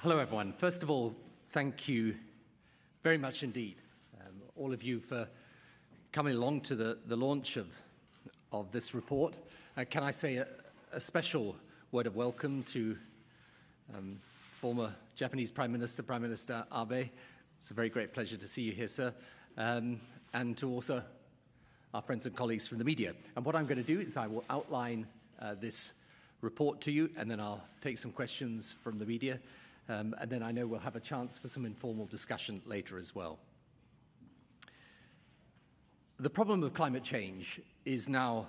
Hello, everyone. First of all, thank you very much indeed, all of you, for coming along to the launch of this report. Can I say a special word of welcome to former Japanese Prime Minister Abe. It's a very great pleasure to see you here, sir, and to also our friends and colleagues from the media. And what I'm going to do is I will outline this report to you, and then I'll take some questions from the media. And then I know we'll have a chance for some informal discussion later as well. The problem of climate change is now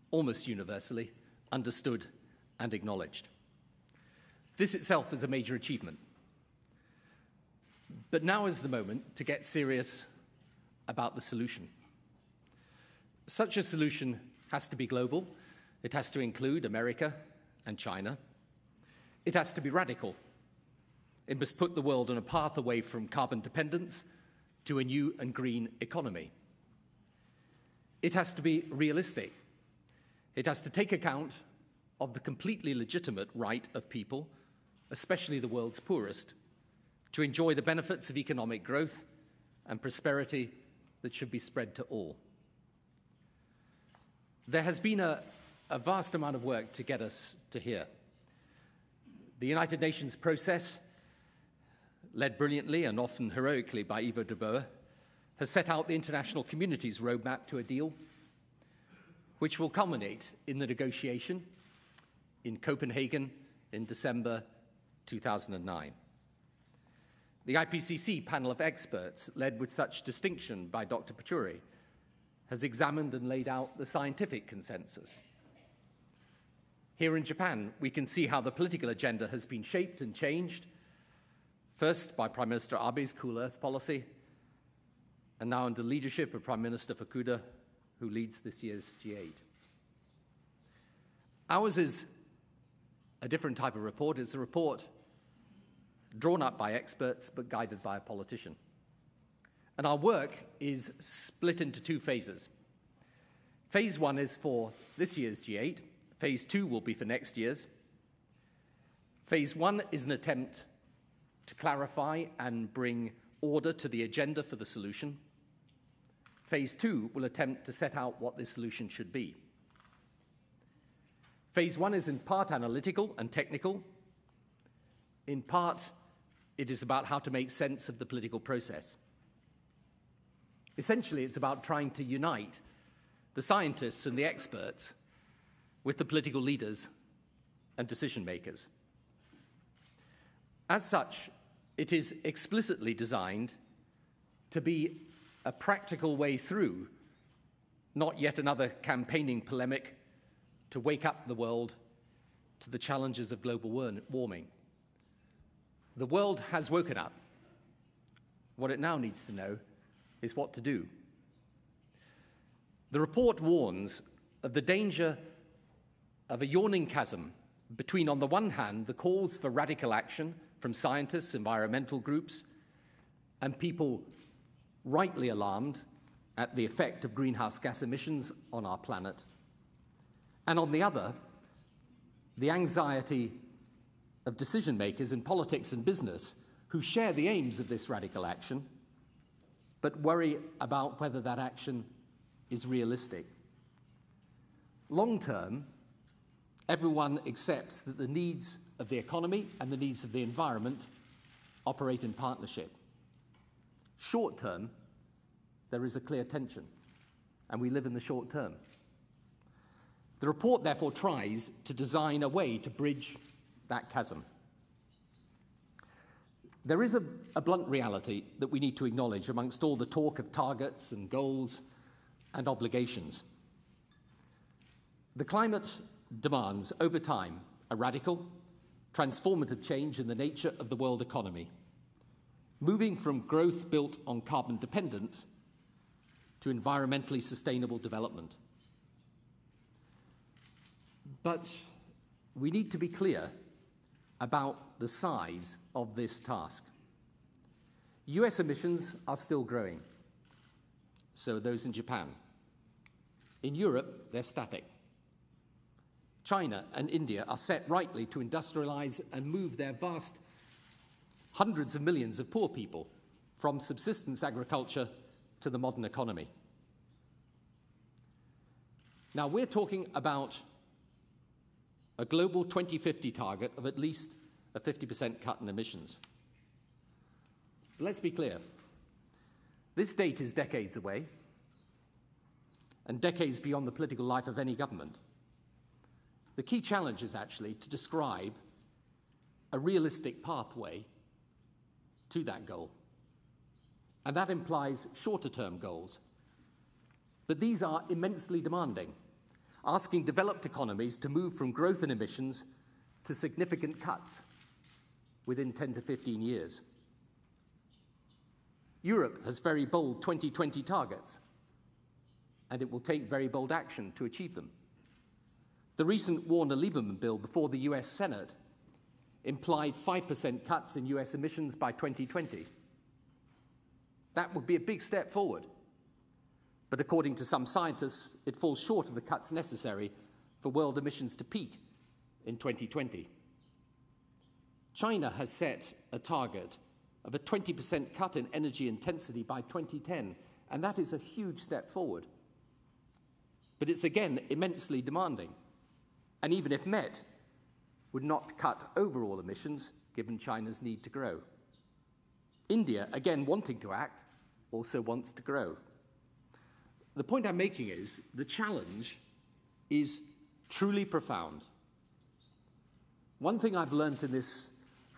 almost universally understood and acknowledged. This itself is a major achievement. But now is the moment to get serious about the solution. Such a solution has to be global. It has to include America and China. It has to be radical. It must put the world on a path away from carbon dependence to a new and green economy. It has to be realistic. It has to take account of the completely legitimate right of people, especially the world's poorest, to enjoy the benefits of economic growth and prosperity that should be spread to all. There has been a vast amount of work to get us to here. The United Nations process, led brilliantly and often heroically by Ivo de Boer, has set out the international community's roadmap to a deal which will culminate in the negotiation in Copenhagen in December 2009. The IPCC panel of experts, led with such distinction by Dr. Pachauri, has examined and laid out the scientific consensus. Here in Japan, we can see how the political agenda has been shaped and changed, first by Prime Minister Abe's Cool Earth policy, and now under the leadership of Prime Minister Fukuda, who leads this year's G8. Ours is a different type of report. It's a report drawn up by experts but guided by a politician. And our work is split into two phases. Phase one is for this year's G8. Phase two will be for next year's. Phase one is an attempt to clarify and bring order to the agenda for the solution. Phase two will attempt to set out what this solution should be. Phase one is in part analytical and technical. In part, it is about how to make sense of the political process. Essentially, it's about trying to unite the scientists and the experts with the political leaders and decision makers. As such, it is explicitly designed to be a practical way through, not yet another campaigning polemic to wake up the world to the challenges of global warming. The world has woken up. What it now needs to know is what to do. The report warns of the danger of a yawning chasm between, on the one hand, the calls for radical action from scientists, environmental groups, and people rightly alarmed at the effect of greenhouse gas emissions on our planet, and on the other, the anxiety of decision makers in politics and business who share the aims of this radical action, but worry about whether that action is realistic. Long term, everyone accepts that the needs of the economy and the needs of the environment operate in partnership. Short term, there is a clear tension, and we live in the short term. The report, therefore, tries to design a way to bridge that chasm. There is a blunt reality that we need to acknowledge amongst all the talk of targets and goals and obligations. The climate demands, over time, a radical, transformative change in the nature of the world economy, moving from growth built on carbon dependence to environmentally sustainable development. But we need to be clear about the size of this task. US emissions are still growing, so are those in Japan. In Europe, they're static. China and India are set rightly to industrialize and move their vast hundreds of millions of poor people, from subsistence agriculture to the modern economy. Now, we're talking about a global 2050 target of at least a 50% cut in emissions. But let's be clear. This date is decades away, and decades beyond the political life of any government. The key challenge is actually to describe a realistic pathway to that goal. And that implies shorter-term goals. But these are immensely demanding, asking developed economies to move from growth in emissions to significant cuts within 10 to 15 years. Europe has very bold 2020 targets, and it will take very bold action to achieve them. The recent Warner-Lieberman bill before the US Senate implied 5% cuts in US emissions by 2020. That would be a big step forward. But according to some scientists, it falls short of the cuts necessary for world emissions to peak in 2020. China has set a target of a 20% cut in energy intensity by 2010, and that is a huge step forward. But it's again immensely demanding, and even if met, would not cut overall emissions given China's need to grow. India, again wanting to act, also wants to grow. The point I'm making is the challenge is truly profound. One thing I've learned in this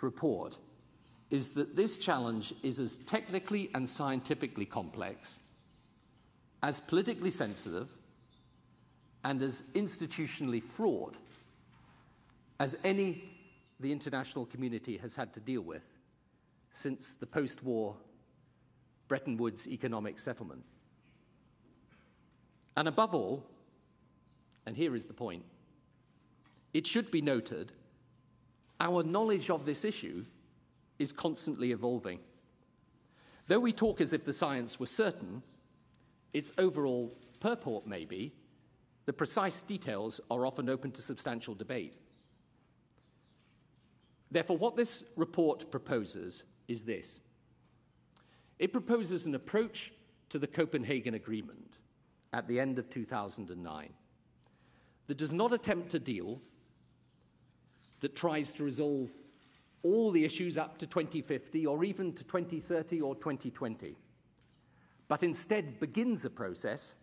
report is that this challenge is as technically and scientifically complex, as politically sensitive, and as institutionally fraught as any the international community has had to deal with since the post-war Bretton Woods economic settlement. And above all, and here is the point, it should be noted, our knowledge of this issue is constantly evolving. Though we talk as if the science were certain, its overall purport may be, the precise details are often open to substantial debate. Therefore, what this report proposes is this. It proposes an approach to the Copenhagen Agreement at the end of 2009 that does not attempt a deal that tries to resolve all the issues up to 2050 or even to 2030 or 2020, but instead begins a process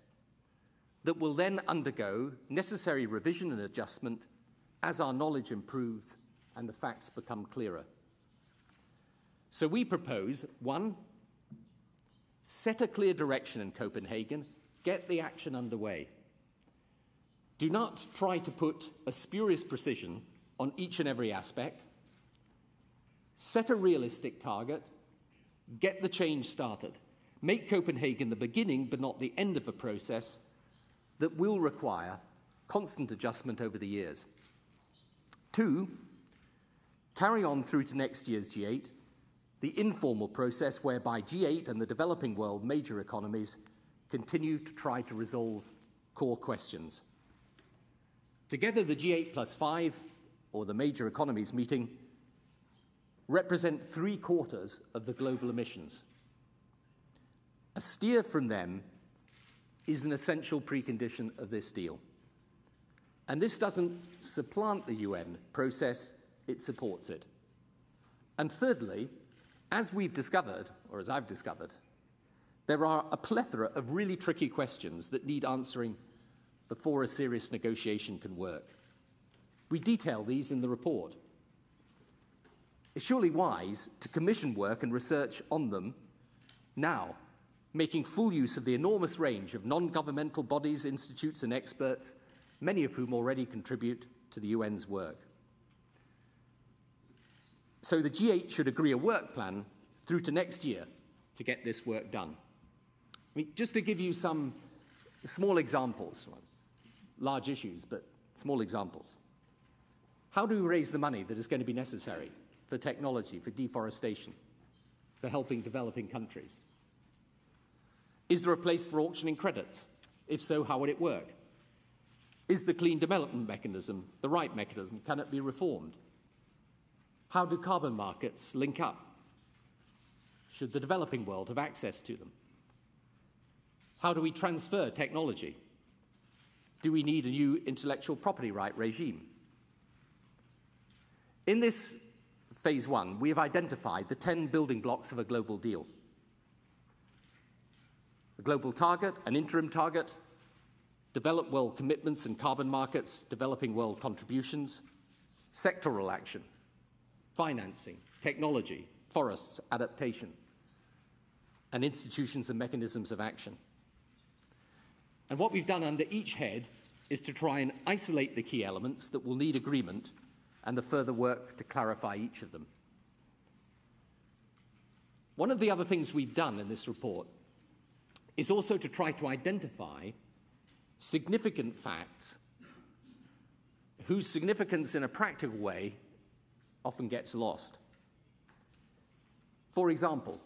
that will then undergo necessary revision and adjustment as our knowledge improves and the facts become clearer. So we propose, 1, set a clear direction in Copenhagen, get the action underway. Do not try to put a spurious precision on each and every aspect. Set a realistic target, get the change started. Make Copenhagen the beginning but not the end of a process that will require constant adjustment over the years. 2, carry on through to next year's G8, the informal process whereby G8 and the developing world major economies continue to try to resolve core questions. Together, the G8 plus 5, or the major economies meeting, represent 3/4 of the global emissions. A steer from them is an essential precondition of this deal. And this doesn't supplant the UN process, it supports it. And thirdly, as we've discovered, or as I've discovered, there are a plethora of really tricky questions that need answering before a serious negotiation can work. We detail these in the report. It's surely wise to commission work and research on them now, making full use of the enormous range of non-governmental bodies, institutes, and experts, many of whom already contribute to the UN's work. So the G8 should agree a work plan through to next year to get this work done. I mean, just to give you some small examples, large issues, but small examples. How do we raise the money that is going to be necessary for technology, for deforestation, for helping developing countries? Is there a place for auctioning credits? If so, how would it work? Is the clean development mechanism the right mechanism? Can it be reformed? How do carbon markets link up? should the developing world have access to them? How do we transfer technology? Do we need a new intellectual property right regime? In this phase one, we have identified the 10 building blocks of a global deal. A global target, an interim target, developed world commitments and carbon markets, developing world contributions, sectoral action, financing, technology, forests, adaptation, and institutions and mechanisms of action. And what we've done under each head is to try and isolate the key elements that will need agreement and the further work to clarify each of them. One of the other things we've done in this report is also to try to identify significant facts whose significance in a practical way often gets lost. For example,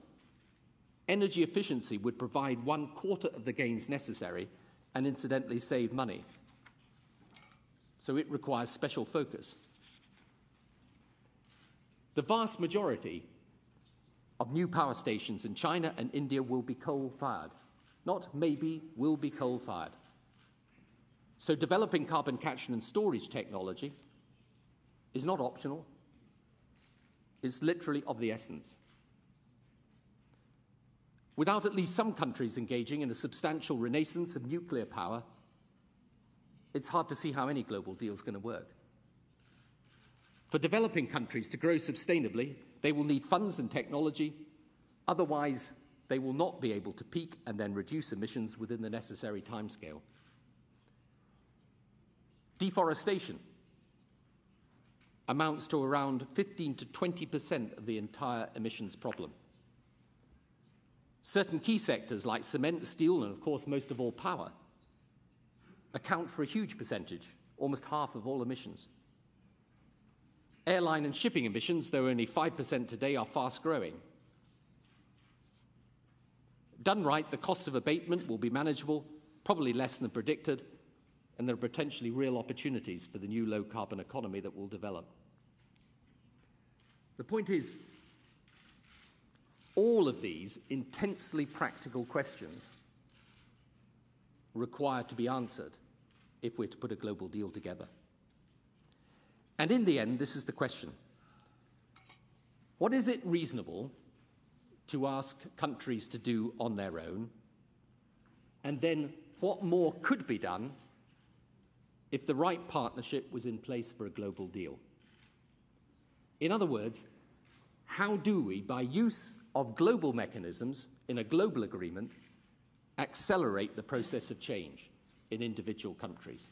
energy efficiency would provide 1/4 of the gains necessary and incidentally save money. So it requires special focus. The vast majority of new power stations in China and India will be coal-fired. Not maybe, will be coal-fired. So developing carbon capture and storage technology is not optional. It's literally of the essence. Without at least some countries engaging in a substantial renaissance of nuclear power, it's hard to see how any global deal is going to work. For developing countries to grow sustainably, they will need funds and technology. Otherwise, they will not be able to peak and then reduce emissions within the necessary timescale. Deforestation amounts to around 15 to 20% of the entire emissions problem. Certain key sectors like cement, steel, and of course most of all power account for a huge percentage, almost half of all emissions. Airline and shipping emissions, though only 5% today, are fast growing. Done right, the costs of abatement will be manageable, probably less than predicted, and there are potentially real opportunities for the new low-carbon economy that will develop. The point is, all of these intensely practical questions require to be answered if we're to put a global deal together. And in the end, this is the question. What is it reasonable to ask countries to do on their own? And then what more could be done if the right partnership was in place for a global deal? In other words, how do we, by use of global mechanisms in a global agreement, accelerate the process of change in individual countries?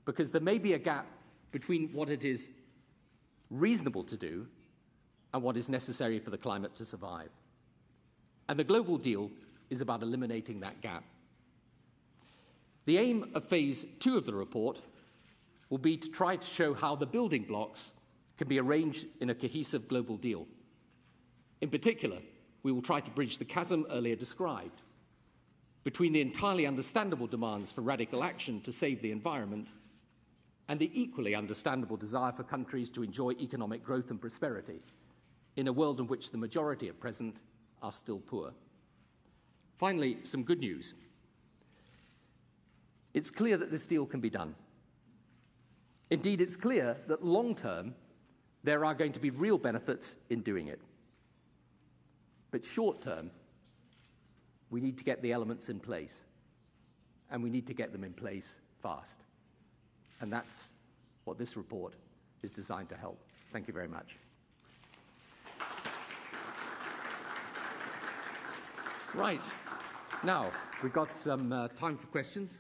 Because there may be a gap between what it is reasonable to do and what is necessary for the climate to survive. And the global deal is about eliminating that gap. The aim of phase 2 of the report will be to try to show how the building blocks can be arranged in a cohesive global deal. In particular, we will try to bridge the chasm earlier described between the entirely understandable demands for radical action to save the environment and the equally understandable desire for countries to enjoy economic growth and prosperity in a world in which the majority at present are still poor. Finally, some good news. It's clear that this deal can be done. Indeed, it's clear that long-term, there are going to be real benefits in doing it. But short-term, we need to get the elements in place, and we need to get them in place fast. And that's what this report is designed to help. Thank you very much. Right. Now, we've got some time for questions.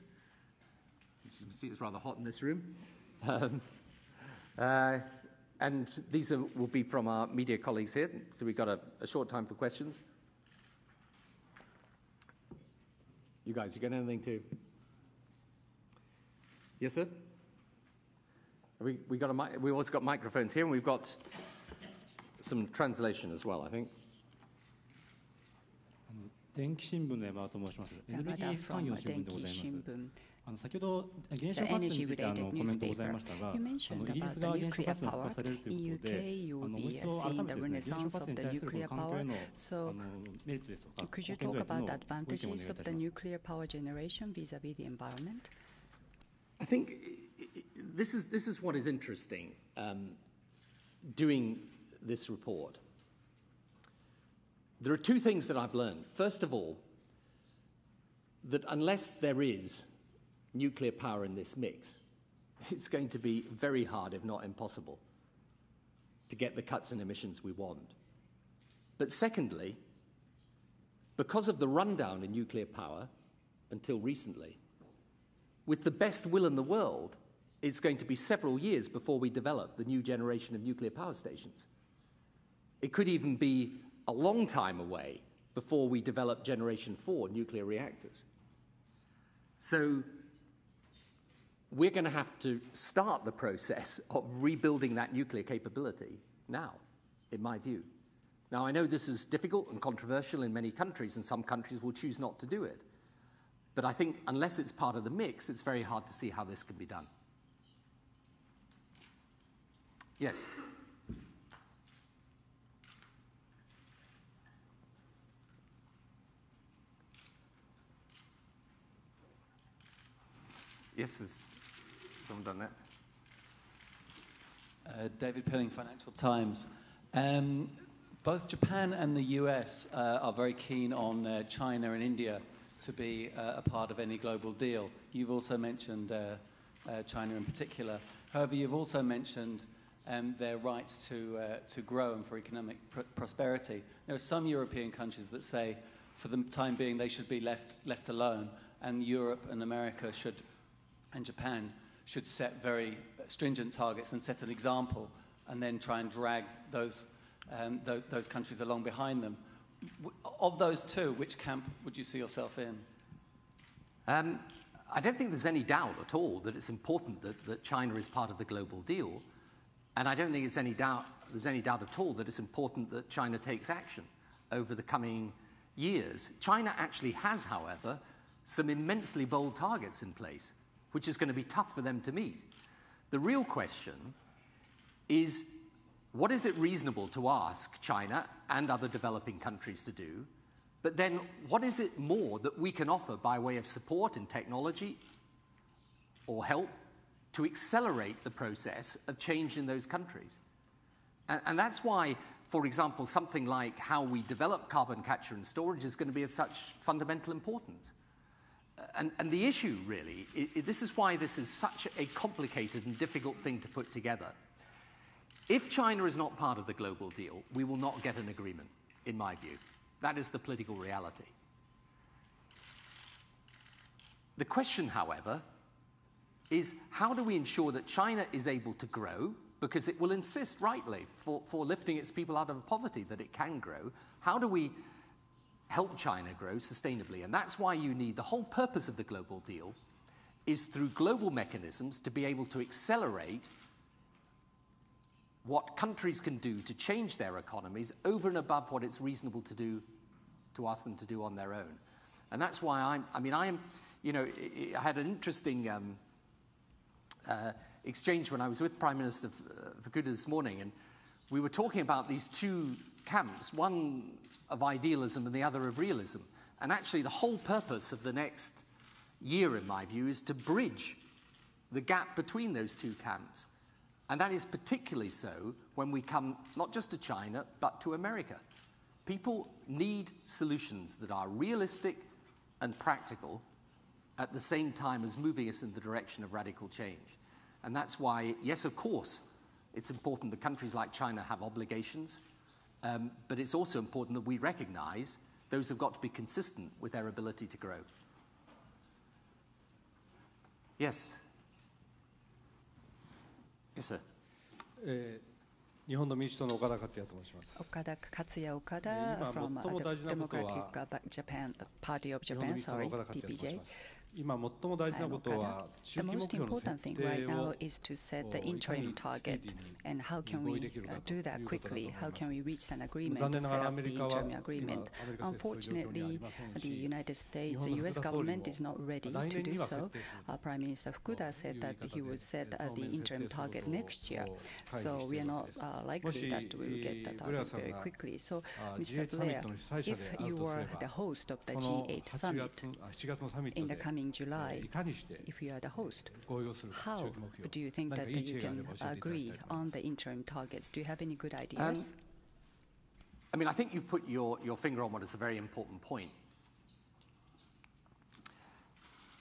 As you can see, it's rather hot in this room. And these will be from our media colleagues here. So we've got a short time for questions. You guys, you got anything to? Yes, sir? We also got microphones here, and we've got some translation as well, I think. 電気新聞の山田と申します。エネルギー産業の新聞でございます。先ほど原子力発電についてコメントございましたが、イギリスが原子力発電を復活されるということで、もう一度改めてですね、原子力発電に対する環境へのメリットですとか、Could you talk about the advantages of the nuclear power generation vis-a-vis the environment? I think this is what is interesting doing this report. There are two things that I've learned. First of all, that unless there is nuclear power in this mix, it's going to be very hard, if not impossible, to get the cuts in emissions we want. But secondly, because of the rundown in nuclear power until recently, with the best will in the world, it's going to be several years before we develop the new generation of nuclear power stations. It could even be a long time away before we develop Generation 4 nuclear reactors. So we're going to have to start the process of rebuilding that nuclear capability now, in my view. Now, I know this is difficult and controversial in many countries, and some countries will choose not to do it. But I think unless it's part of the mix, it's very hard to see how this can be done. Yes? Yes, has someone done that? David Pilling, Financial Times. Both Japan and the US are very keen on China and India to be a part of any global deal. You've also mentioned China in particular. However, you've also mentioned their rights to grow and for economic prosperity. There are some European countries that say for the time being they should be left alone, and Europe and America and Japan should set very stringent targets and set an example, and then try and drag those countries along behind them. Of those two, which camp would you see yourself in? I don't think there's any doubt at all that it's important that China is part of the global deal, and I don't think there's any doubt at all that it's important that China takes action over the coming years. China actually has, however, some immensely bold targets in place, which is going to be tough for them to meet. The real question is, what is it reasonable to ask China and other developing countries to do? But then what is it more that we can offer by way of support in technology or help to accelerate the process of change in those countries? And that's why, for example, something like how we develop carbon capture and storage is going to be of such fundamental importance. And the issue, really, this is why this is such a complicated and difficult thing to put together. If China is not part of the global deal, we will not get an agreement, in my view. That is the political reality. The question, however, is how do we ensure that China is able to grow, because it will insist, rightly, for lifting its people out of poverty, that it can grow. How do we help China grow sustainably? And that's why you need, the whole purpose of the global deal is through global mechanisms to be able to accelerate what countries can do to change their economies over and above what it's reasonable to do, to ask them to do on their own. And that's why I had an interesting exchange when I was with Prime Minister Fukuda this morning, and we were talking about these two camps, one of idealism and the other of realism. And actually the whole purpose of the next year, in my view, is to bridge the gap between those two camps. And that is particularly so when we come not just to China, but to America. People need solutions that are realistic and practical at the same time as moving us in the direction of radical change. And that's why, yes, of course, it's important that countries like China have obligations, but it's also important that we recognize those have got to be consistent with their ability to grow. Yes. Yes, sir. 日本の民主党の岡田克也と申します。岡田克也 from the Democratic Japan Party of Japan, sorry, DPJ. 今最も大事なことは中期目標の設定を right now is to set the interim target, and how can we do that quickly? How can we reach an agreement to set up the interim agreement? Unfortunately, the United States, the U.S. government is not ready to do so. Prime Minister Fukuda said that he would set the interim target next year. So we are not likely that we will get the target very quickly. So, Mr. Blair, if you were the host of the G8 summit in the coming July, if you are the host, how do you think that you can agree on the interim targets? Do you have any good ideas? I mean, I think you've put your finger on what is a very important point.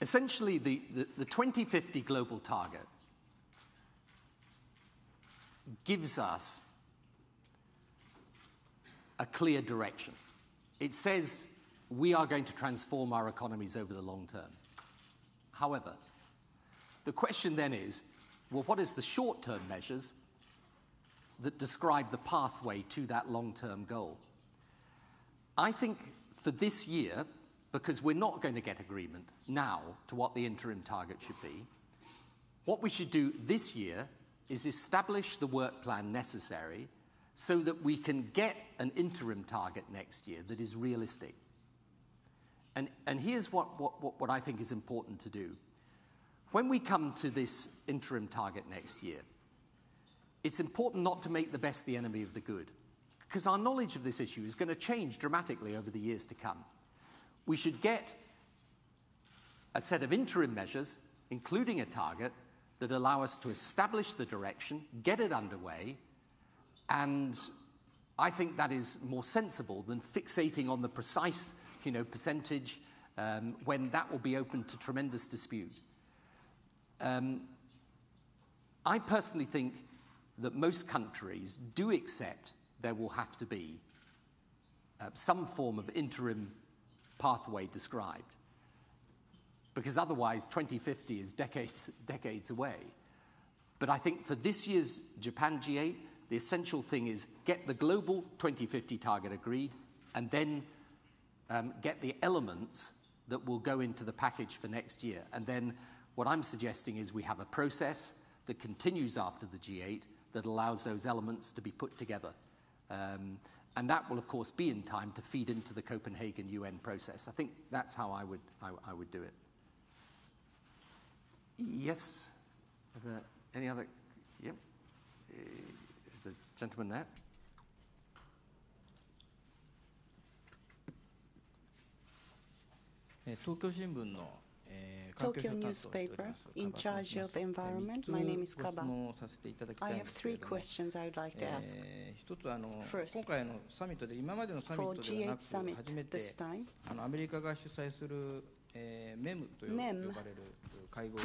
Essentially, the 2050 global target gives us a clear direction. It says we are going to transform our economies over the long term. However, the question then is, well, what is the short-term measures that describe the pathway to that long-term goal? I think for this year, because we're not going to get agreement now to what the interim target should be, what we should do this year is establish the work plan necessary so that we can get an interim target next year that is realistic. And here's what I think is important to do. When we come to this interim target next year, it's important not to make the best the enemy of the good, because our knowledge of this issue is going to change dramatically over the years to come. We should get a set of interim measures, including a target, that allow us to establish the direction, get it underway, and I think that is more sensible than fixating on the precise percentage when that will be open to tremendous dispute. I personally think that most countries do accept there will have to be some form of interim pathway described, because otherwise 2050 is decades away. But I think for this year's Japan G8, the essential thing is get the global 2050 target agreed, and then get the elements that will go into the package for next year. And then what I'm suggesting is we have a process that continues after the G8 that allows those elements to be put together. And that will, of course, be in time to feed into the Copenhagen UN process. I think that's how I would do it. Yes? Are there any other? Yep. There's a gentleman there. Tokyo newspaper in charge of environment. My name is Kaba. I have 3 questions I would like to ask. First, for G8 summit this time, MEM,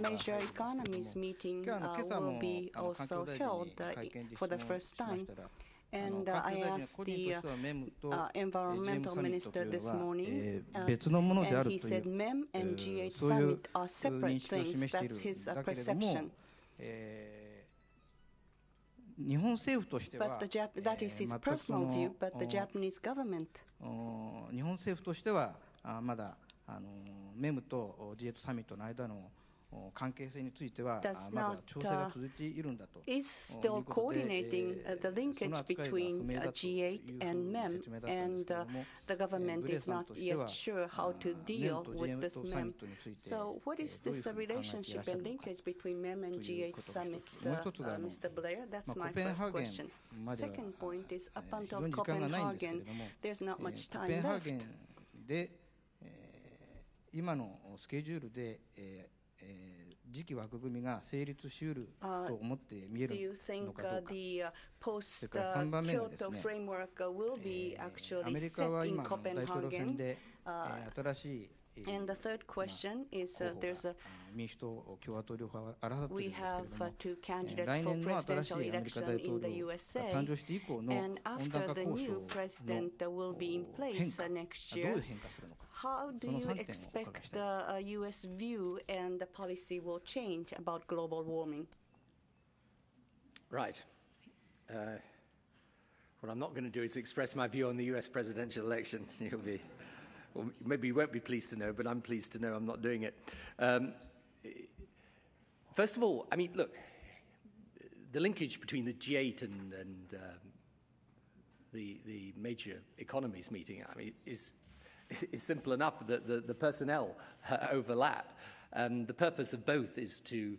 Major Economies meeting will be also held for the first time. And I asked the environmental minister this morning, and he said MEM and G8 summit are separate things. That's his perception. But that is his personal view, but the Japanese government is still coordinating the linkage between G8 and MEM, and the government is not yet sure how to deal with this MEM. So what is this relationship and linkage between MEM and G8 summit, Mr. Blair? That's my first question. Second point is, up until Copenhagen, there's not much time left. Do you think the post-Kyoto framework will be actually set in Copenhagen? And the third question is, we have 2 candidates for presidential election in the USA, and after the new president will be in place next year, how do you expect the U.S. view and the policy will change about global warming? Right. What I'm not going to do is express my view on the U.S. presidential election. You'll be Well, maybe you won't be pleased to know, but I'm pleased to know I'm not doing it. First of all, I mean, look, the linkage between the G8 and the major economies meeting, I mean, is simple enough. The personnel overlap. The purpose of both is to,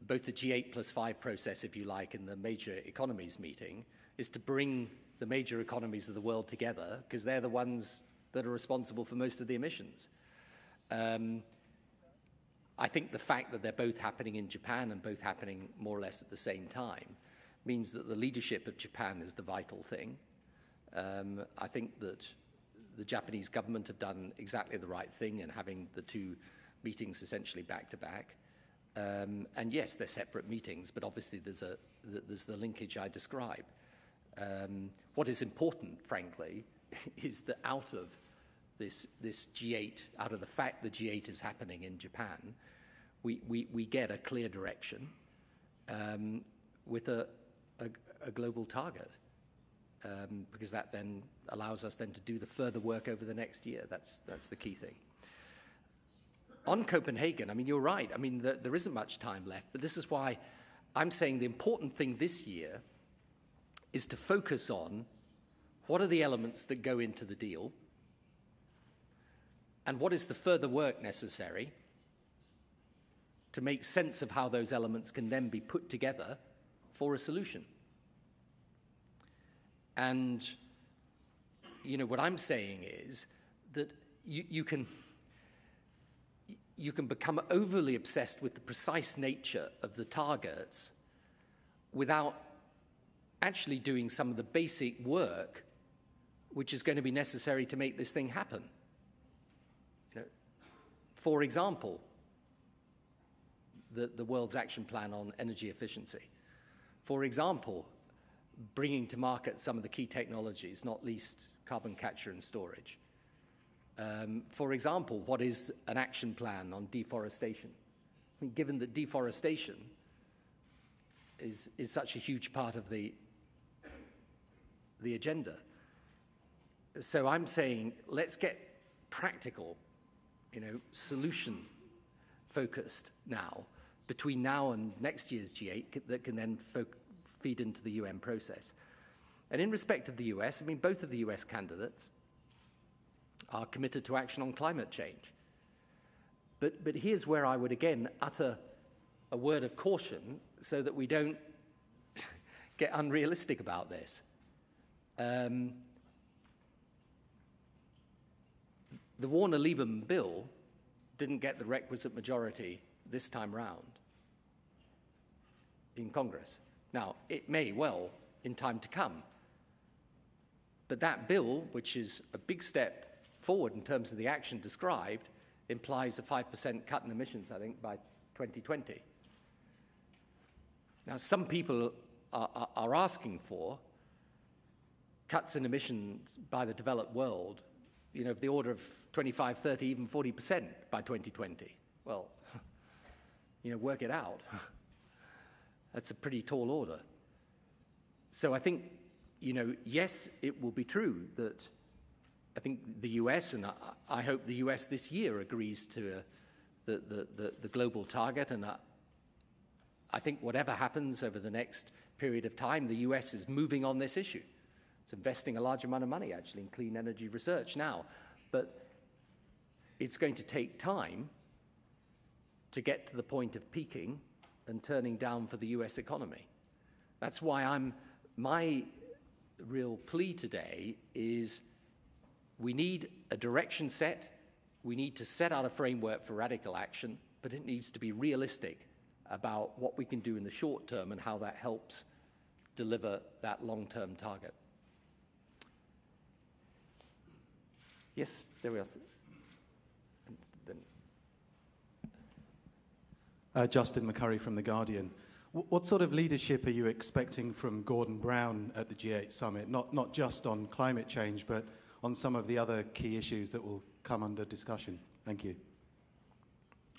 both the G8+5 process, if you like, and the major economies meeting, is to bring the major economies of the world together, because they're the ones that are responsible for most of the emissions. I think the fact that they're both happening in Japan and both happening more or less at the same time means that the leadership of Japan is the vital thing. I think that the Japanese government have done exactly the right thing in having the two meetings essentially back to back. And yes, they're separate meetings, but obviously there's the linkage I describe. What is important, frankly, is that out of this G8, out of the fact the G8 is happening in Japan, we get a clear direction with a global target, because that then allows us then to do the further work over the next year. That's the key thing. On Copenhagen, I mean, you're right. I mean, there isn't much time left, but this is why I'm saying the important thing this year is to focus on what are the elements that go into the deal and what is the further work necessary to make sense of how those elements can then be put together for a solution. And, you know, what I'm saying is that you can become overly obsessed with the precise nature of the targets without actually doing some of the basic work which is going to be necessary to make this thing happen. You know, for example, the world's action plan on energy efficiency. For example, bringing to market some of the key technologies, not least carbon capture and storage. For example, what is an action plan on deforestation? I mean, given that deforestation is such a huge part of the agenda. So I'm saying, let's get practical, you know, solution focused now, between now and next year's G8, that can then feed into the UN process. And in respect of the US, I mean, both of the US candidates are committed to action on climate change. But here's where I would again utter a word of caution so that we don't get unrealistic about this. The Warner-Lieberman bill didn't get the requisite majority this time round in Congress. Now, it may well in time to come. But that bill, which is a big step forward in terms of the action described, implies a 5% cut in emissions, I think, by 2020. Now, some people are asking for cuts in emissions by the developed world, you know, of the order of 25, 30, even 40% by 2020. Well, you know, work it out. That's a pretty tall order. So I think, you know, yes, it will be true that I think the US, and I hope the US this year agrees to the global target, and I think whatever happens over the next period of time, the US is moving on this issue. It's investing a large amount of money, actually, in clean energy research now. But it's going to take time to get to the point of peaking and turning down for the US economy. That's why my real plea today is we need a direction set, we need to set out a framework for radical action, but it needs to be realistic about what we can do in the short term and how that helps deliver that long-term target. Yes, there we are. Justin McCurry from The Guardian. What sort of leadership are you expecting from Gordon Brown at the G8 summit? Not just on climate change, but on some of the other key issues that will come under discussion. Thank you.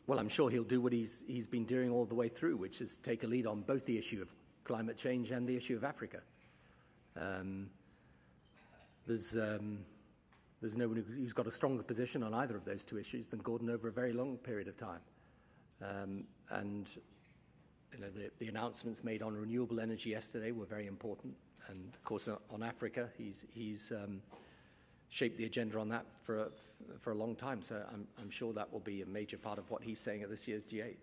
Well, I'm sure he'll do what he's been doing all the way through, which is take a lead on both the issue of climate change and the issue of Africa. There's there's no one who's got a stronger position on either of those two issues than Gordon over a very long period of time. And the announcements made on renewable energy yesterday were very important. And of course, on Africa, he's shaped the agenda on that for a long time. So I'm sure that will be a major part of what he's saying at this year's G8.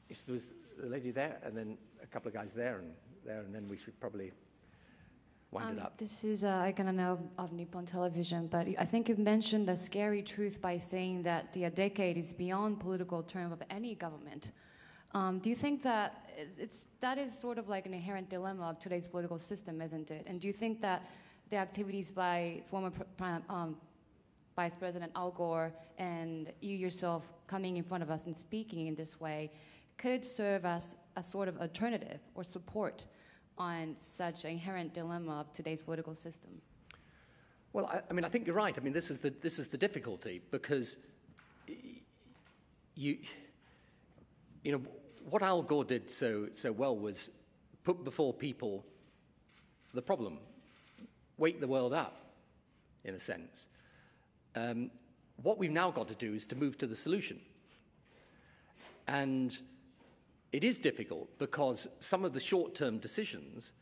Yes, there was a lady there, and then a couple of guys there, and then we should probably wind it up. This is Aikana of Nippon Television, but I think you mentioned a scary truth by saying that the decade is beyond political term of any government. Do you think that that is sort of like an inherent dilemma of today's political system, isn't it? And do you think that the activities by former Vice President Al Gore and you yourself coming in front of us and speaking in this way could serve as a sort of alternative or support on such an inherent dilemma of today's political system? Well, I think you're right. I mean, this is the difficulty, because you know what Al Gore did so well was put before people the problem, wake the world up, in a sense. What we've now got to do is to move to the solution. And it is difficult because some of the short-term decisions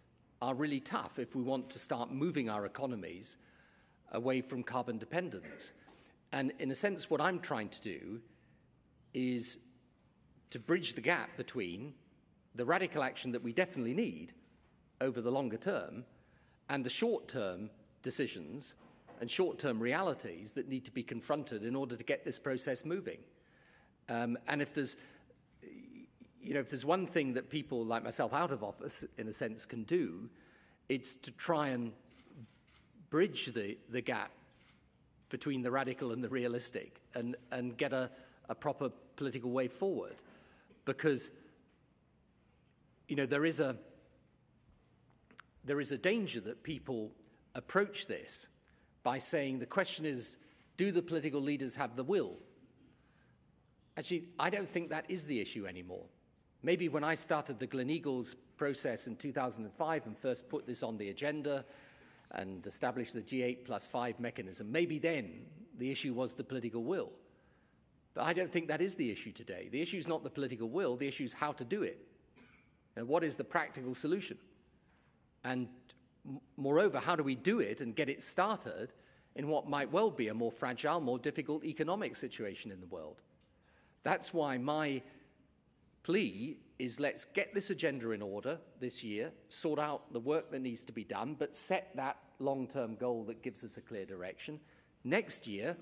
are really tough if we want to start moving our economies away from carbon dependence. And in a sense, what I'm trying to do is to bridge the gap between the radical action that we definitely need over the longer term and the short-term decisions and short-term realities that need to be confronted in order to get this process moving. And if there's one thing that people like myself out of office, in a sense, can do, it's to try and bridge the gap between the radical and the realistic and get a proper political way forward. Because, there is a danger that people approach this by saying the question is, do the political leaders have the will? Actually, I don't think that is the issue anymore. Maybe when I started the Gleneagles process in 2005 and first put this on the agenda and established the G8+5 mechanism, maybe then the issue was the political will. But I don't think that is the issue today. The issue is not the political will, the issue is how to do it. And what is the practical solution? And moreover, how do we do it and get it started in what might well be a more fragile, more difficult economic situation in the world? That's why my plea is let's get this agenda in order this year, sort out the work that needs to be done, but set that long-term goal that gives us a clear direction. Next year,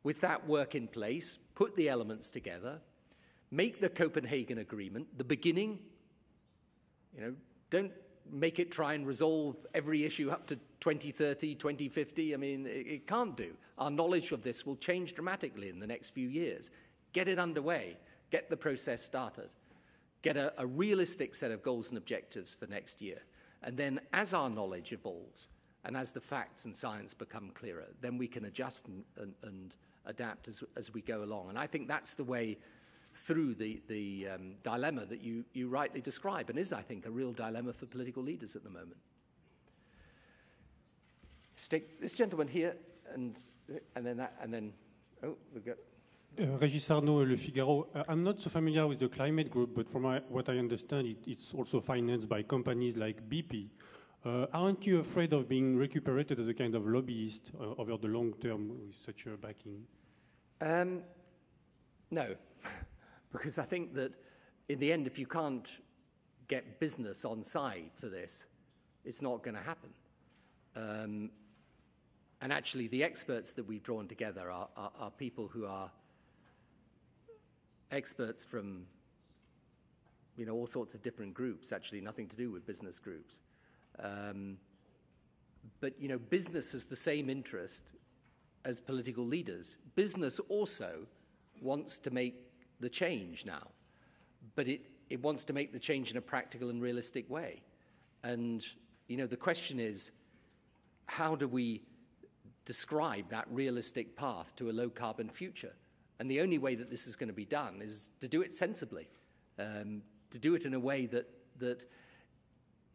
with that work in place, put the elements together, make the Copenhagen Agreement the beginning. Don't make it try and resolve every issue up to 2030, 2050. I mean, it can't do. Our knowledge of this will change dramatically in the next few years. Get it underway. Get the process started. Get a realistic set of goals and objectives for next year. And then as our knowledge evolves and as the facts and science become clearer, then we can adjust and adapt as we go along. And I think that's the way through the dilemma that you rightly describe, and is, I think, a real dilemma for political leaders at the moment. Let's take this gentleman here, and then that, and then, we've got... Régis Arnaud, Le Figaro. I'm not so familiar with the climate group, but from what I understand, it's also financed by companies like BP. Aren't you afraid of being recuperated as a kind of lobbyist over the long term with such a backing? No, because I think that in the end, if you can't get business on side for this, it's not going to happen. And actually, the experts that we've drawn together are people who are experts from, all sorts of different groups, actually nothing to do with business groups. But, business has the same interest as political leaders. Business also wants to make the change now, but it wants to make the change in a practical and realistic way. And, the question is, how do we describe that realistic path to a low-carbon future? And the only way that this is going to be done is to do it sensibly, to do it in a way that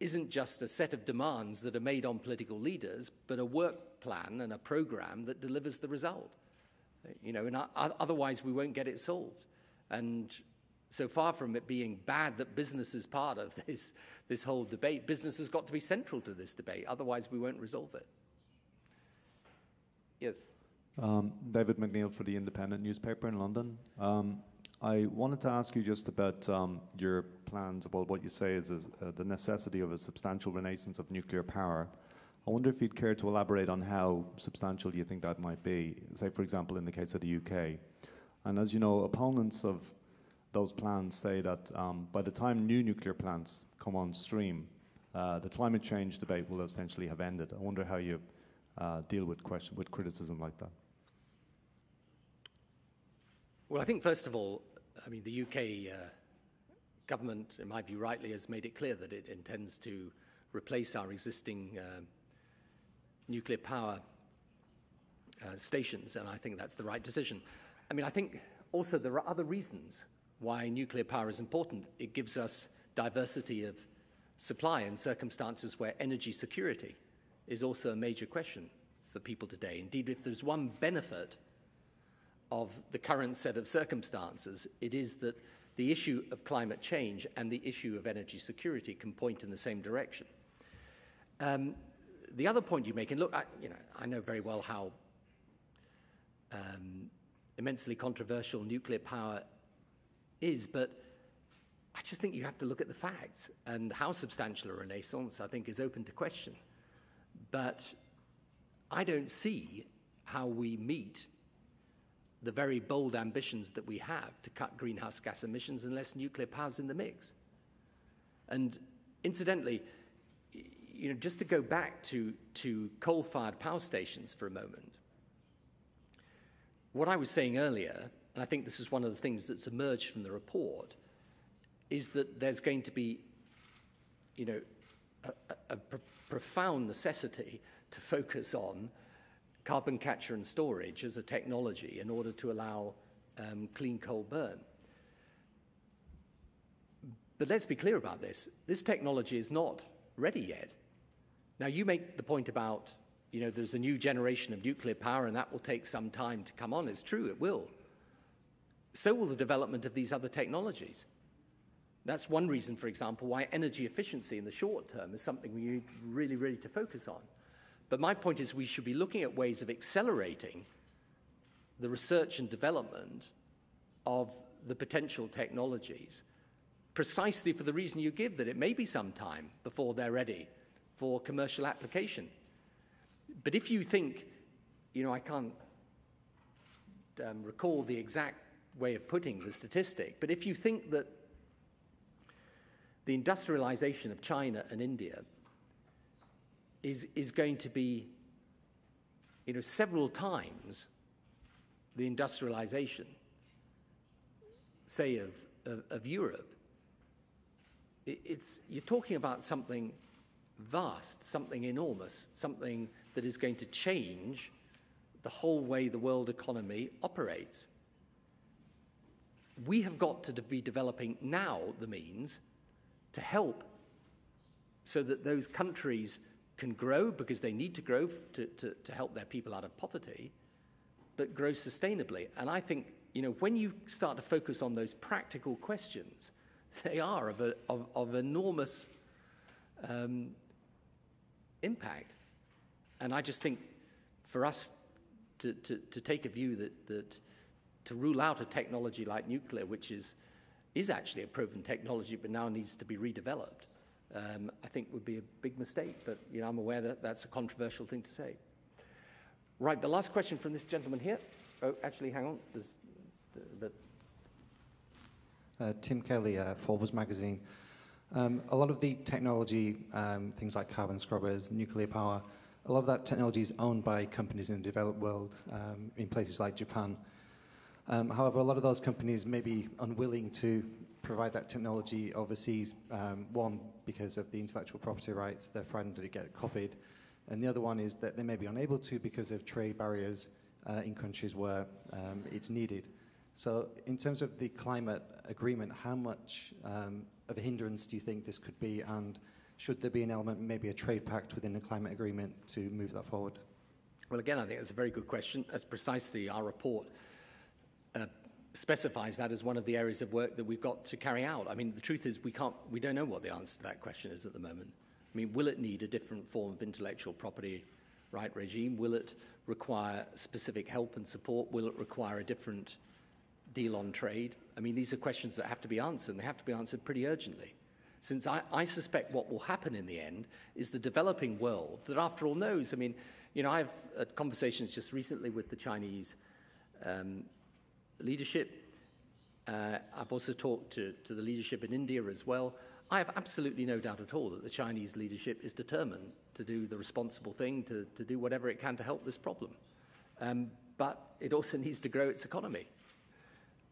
isn't just a set of demands that are made on political leaders, but a work plan and a program that delivers the result. And otherwise we won't get it solved. And so far from it being bad that business is part of this whole debate, business has got to be central to this debate. Otherwise we won't resolve it. Yes. David McNeil for the Independent newspaper in London. I wanted to ask you just about your plans, about what you say is the necessity of a substantial renaissance of nuclear power. I wonder if you'd care to elaborate on how substantial you think that might be, say, for example, in the case of the UK. And as you know, opponents of those plans say that by the time new nuclear plants come on stream, the climate change debate will essentially have ended. I wonder how you deal with criticism like that. Well, I think, first of all, the UK government, in my view, rightly has made it clear that it intends to replace our existing nuclear power stations, and I think that's the right decision. I think also there are other reasons why nuclear power is important. It gives us diversity of supply in circumstances where energy security is also a major question for people today. Indeed, if there's one benefit of the current set of circumstances, it is that the issue of climate change and the issue of energy security can point in the same direction. The other point you make, and look, I know very well how immensely controversial nuclear power is, but I just think you have to look at the facts, and how substantial a renaissance, I think, is open to question. But I don't see how we meet the very bold ambitions that we have to cut greenhouse gas emissions unless nuclear power's in the mix. And incidentally, just to go back to coal-fired power stations for a moment, what I was saying earlier, and I think this is one of the things that's emerged from the report, is that there's going to be, a profound necessity to focus on carbon capture and storage as a technology in order to allow clean coal burn. But let's be clear about this. This technology is not ready yet. Now, you make the point about, there's a new generation of nuclear power and that will take some time to come on. It's true, it will. So will the development of these other technologies. That's one reason, for example, why energy efficiency in the short term is something we need really, really to focus on. But my point is we should be looking at ways of accelerating the research and development of the potential technologies, precisely for the reason you give, that it may be some time before they're ready for commercial application. But if you think, I can't recall the exact way of putting the statistic, but if you think that the industrialization of China and India is going to be, several times the industrialization, say, of Europe, you're talking about something vast, something enormous, something that is going to change the whole way the world economy operates. We have got to be developing now the means to help so that those countries can grow, because they need to grow to help their people out of poverty, but grow sustainably. And I think, when you start to focus on those practical questions, they are of enormous impact. And I just think for us to take a view that to rule out a technology like nuclear, which is actually a proven technology but now needs to be redeveloped, I think would be a big mistake. But I'm aware that that's a controversial thing to say. Right, the last question from this gentleman here. Oh, actually, hang on. Tim Kelly, Forbes magazine. A lot of the technology, things like carbon scrubbers, nuclear power, a lot of that technology is owned by companies in the developed world, in places like Japan. However, a lot of those companies may be unwilling to provide that technology overseas, one, because of the intellectual property rights, they're frightened that it get copied, and the other one is that they may be unable to because of trade barriers in countries where it's needed. So in terms of the climate agreement, how much of a hindrance do you think this could be, and should there be an element, maybe a trade pact within the climate agreement to move that forward? Well, again, I think that's a very good question. That's precisely our report specifies that as one of the areas of work that we've got to carry out. I mean, the truth is we don't know what the answer to that question is at the moment. I mean, will it need a different form of intellectual property right regime? Will it require specific help and support? Will it require a different deal on trade? I mean, these are questions that have to be answered, and they have to be answered pretty urgently. Since I suspect what will happen in the end is the developing world that, after all, knows. I mean, you know, I've had conversations just recently with the Chinese leadership. I've also talked to the leadership in India as well. I have absolutely no doubt at all that the Chinese leadership is determined to do the responsible thing, to do whatever it can to help this problem. But it also needs to grow its economy.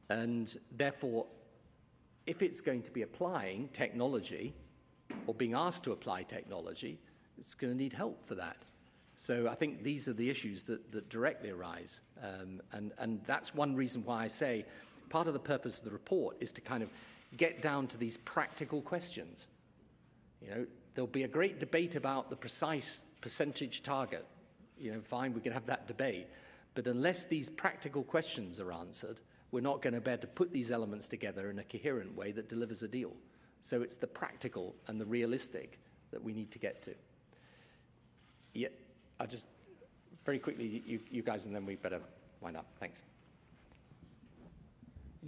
And therefore, if it's going to be applying technology or being asked to apply technology, it's going to need help for that. So I think these are the issues that directly arise. And that's one reason why I say part of the purpose of the report is to kind of get down to these practical questions. You know, there'll be a great debate about the precise percentage target. You know, fine, we can have that debate. But unless these practical questions are answered, we're not going to be able to put these elements together in a coherent way that delivers a deal. So it's the practical and the realistic that we need to get to. Yeah, I'll just very quickly, you guys, and then we better wind up. Thanks.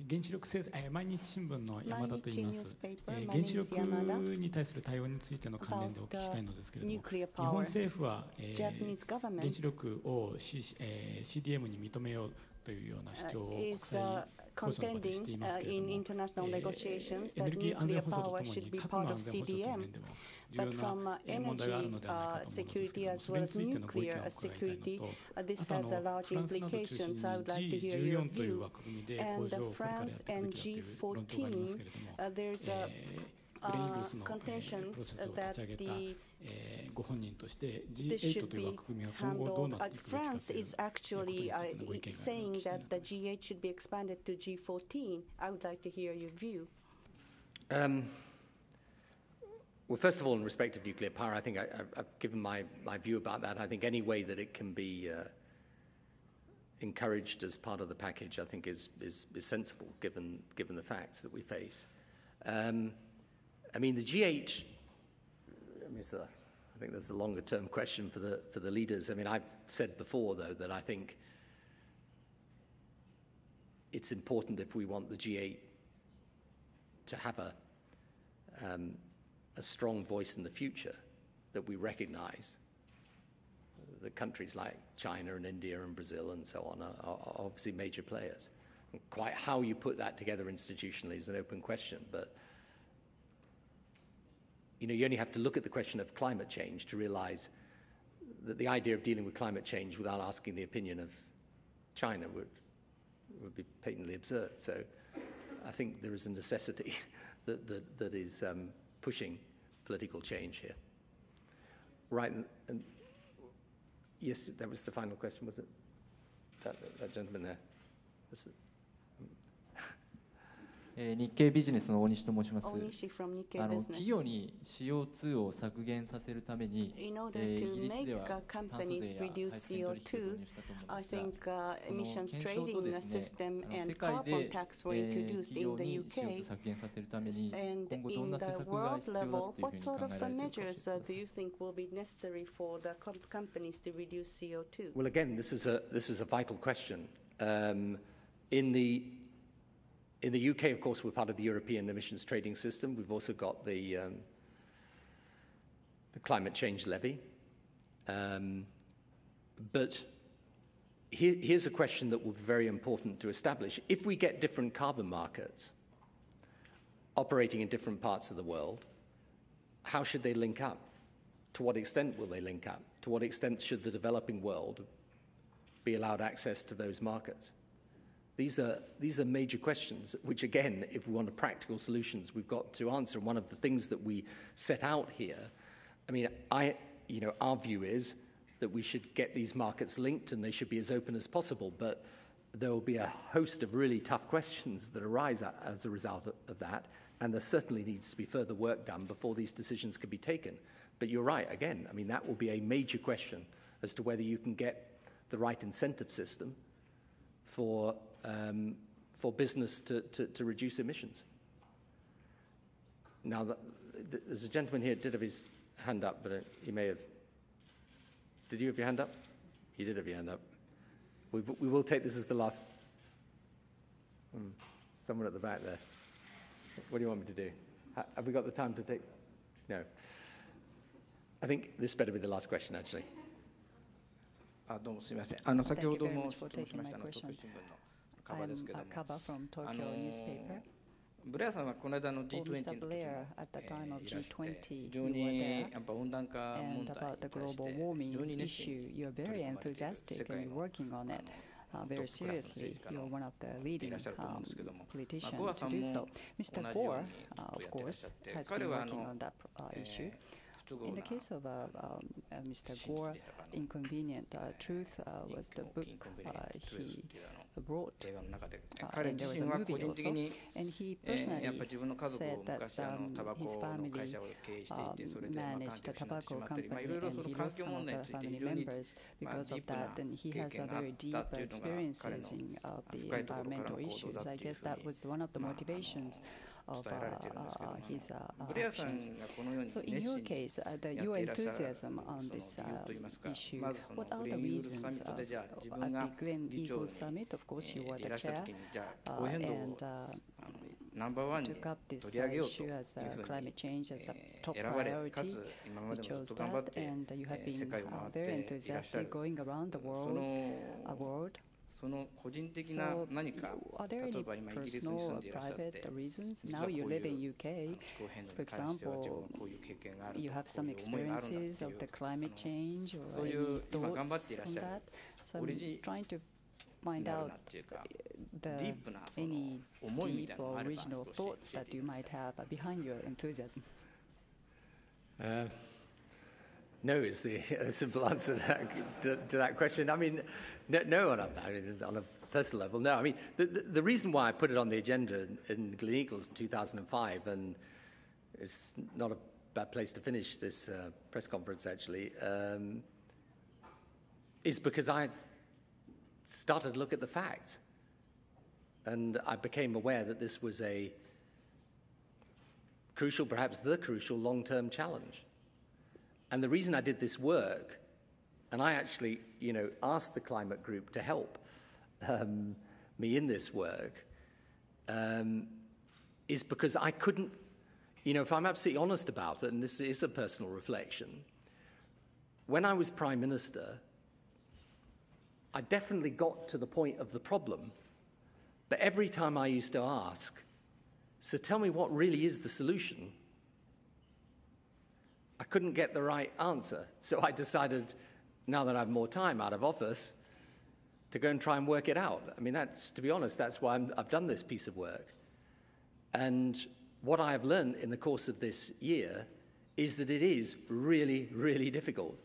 原子力政策、毎日新聞の山田と言います。原子力に対する対応についての関連でお聞きしたいのですけれども、日本政府は、原子力を、CDM に認めようというような主張を国際交渉の場でしていますけれども、エネルギー安全保障とともに核の安全保障という面でも重要な問題があるのではないかと思うんですけれども、それについてのご意見を伺いたいのと、あとフランスなどを中心に G14 という枠組みで工場をこれからやっていくべきだという論調がありますけれども、ブレイングルスのプロセスを立ち上げたご本人として G8 という枠組みが今後どうなっていくべきかということについてのご意見がありました。 G8 should be expanded to G14. I would like to hear your view. Well, first of all, in respect of nuclear power, I think I've given my view about that. I think any way that it can be encouraged as part of the package, I think is sensible given the facts that we face. I mean, the G8. I mean, I think there's a longer-term question for the leaders. I mean, I've said before, though, that I think it's important if we want the G8 to have a strong voice in the future that we recognize that countries like China and India and Brazil and so on are obviously major players. And quite how you put that together institutionally is an open question, but you know, you only have to look at the question of climate change to realize that the idea of dealing with climate change without asking the opinion of China would be patently absurd. So I think there is a necessity that is pushing political change here. Right, and yes, that was the final question, was it? That gentleman there. 日経ビジネスの大西と申します。企業に CO2 を削減させるために、イギリスでは炭素税や排出原料費を導入したと思うんですが、その検証とですね、世界で企業に CO2 削減させるために、今後どんな施策が必要だというふうに考えられているか教えてください。Well, again, this is a vital question. In the UK, of course, we're part of the European emissions trading system. We've also got the climate change levy. But here's a question that will be very important to establish. If we get different carbon markets operating in different parts of the world, how should they link up? To what extent will they link up? To what extent should the developing world be allowed access to those markets? These are major questions, which again, if we want practical solutions, we've got to answer. And one of the things that we set out here, I mean, our view is that we should get these markets linked and they should be as open as possible. But there will be a host of really tough questions that arise as a result of that. And there certainly needs to be further work done before these decisions can be taken. But you're right, again, I mean, that will be a major question as to whether you can get the right incentive system for business to reduce emissions. Now, there's a gentleman here did have his hand up, but he may have. Did you have your hand up? You did have your hand up. We will take this as the last. Someone at the back there. What do you want me to do? Have we got the time to take? No. I think this better be the last question, actually. どうもすみません。先ほども質問しました東京新聞のカバーですけども、ブレアさんはこの間の G20 の時にいらして非常にやっぱ温暖化問題に対して非常に熱心に取り組まれている世界のvery seriously. You're one of the leading politicians to do so. Mr. Gore, of course, has been working on that issue. In the case of Mr. Gore, Inconvenient Truth was the book he wrote, and there was a movie also, and he personally said that his family managed a tobacco company, and he lost some of the family members because of that, and he has a very deep experiences in the environmental issues. I guess that was one of the motivations of his actions. So in your case, your enthusiasm on this issue, what are the reasons? At the Glen Eagles Summit, of course, you were the chair and took up this issue as climate change as a top priority. You chose that, and you have been very enthusiastic going around the world. So, are there any personal or private reasons? Now you live in UK, for example, you have some experiences of the climate change or any thoughts on that? So I'm trying to find out any deep or original thoughts that you might have behind your enthusiasm. No is the simple answer to that question. I mean, no on a personal level, no. I mean, the reason why I put it on the agenda in Glen Eagles in 2005, and it's not a bad place to finish this press conference, actually, is because I started to look at the facts. And I became aware that this was a crucial, perhaps the crucial, long-term challenge. And the reason I did this work, and I actually, asked the climate group to help me in this work, is because I couldn't, if I'm absolutely honest about it, and this is a personal reflection, when I was Prime Minister, I definitely got to the point of the problem, but every time I used to ask, so tell me what really is the solution, I couldn't get the right answer. So I decided, now that I have more time out of office, to go and try and work it out. I mean, to be honest, that's why I've done this piece of work. And what I have learned in the course of this year is that it is really, really difficult.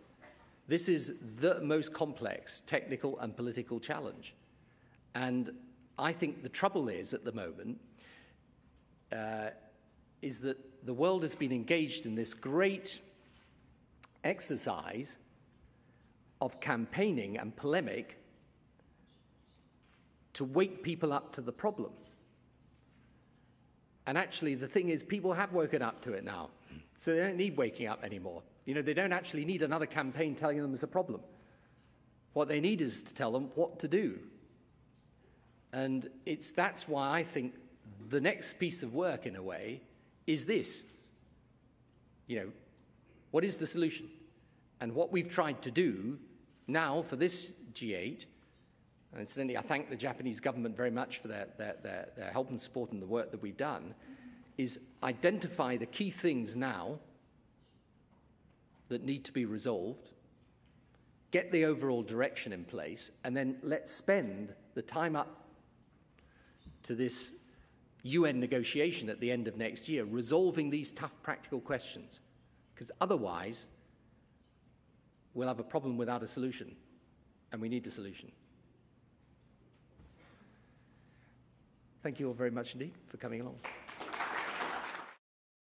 This is the most complex technical and political challenge. And I think the trouble is, at the moment, is that the world has been engaged in this great exercise of campaigning and polemic to wake people up to the problem. And actually, the thing is, people have woken up to it now, so they don't need waking up anymore. They don't actually need another campaign telling them there's a problem. What they need is to tell them what to do. And that's why I think the next piece of work, in a way, is this. What is the solution? And what we've tried to do now for this G8, and incidentally, I thank the Japanese government very much for their help and support in the work that we've done, is identify the key things now that need to be resolved, get the overall direction in place, and then let's spend the time up to this UN negotiation at the end of next year, resolving these tough practical questions. Because otherwise, we'll have a problem without a solution, and we need a solution. Thank you all very much indeed for coming along.